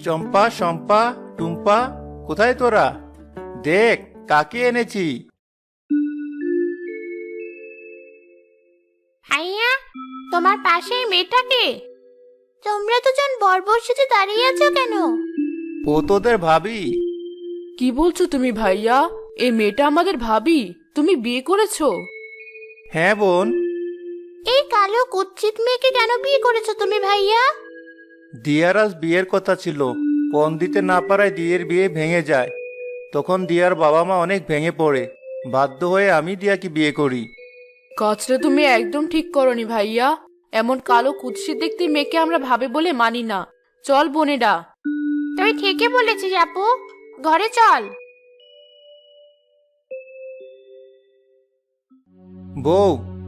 চম্পা, শম্পা, টুম্পা, কোথায় তোরা? দেখ কাকে এনেছি। ভাইয়া, তোমার পাশে এই মেয়েটাকে? তোমরা দুজন বর্বর সেজে দাঁড়িয়ে আছো কেন? ও তোদের ভাবি। কি বলছো তুমি ভাইয়া? এই মেয়েটা আমাদের ভাবি। তুমি বিয়ে করেছো? হ্যাঁ বোন। এই কালো কুৎসিত মেয়েকে কেন বিয়ে করেছো তুমি ভাইয়া? দিয়ার আজ বিয়ের কথা ছিল, পণ দিতে না পারায় দিয়ের বিয়ে ভেঙে যায়। তখন দিয়ার বাবা মা অনেক ভেঙে পড়ে, বাধ্য হয়ে আমি দিয়াকে বিয়ে করি। কাজটা তুমি একদম ঠিক করনি ভাইয়া। এমন কালো কুৎসিত দেখতে মেয়েকে আমরা ভাবে বলে মানি না। চল বোনেরা। তুই ঠিকই বলেছিস আপু, ঘরে চল। বউ,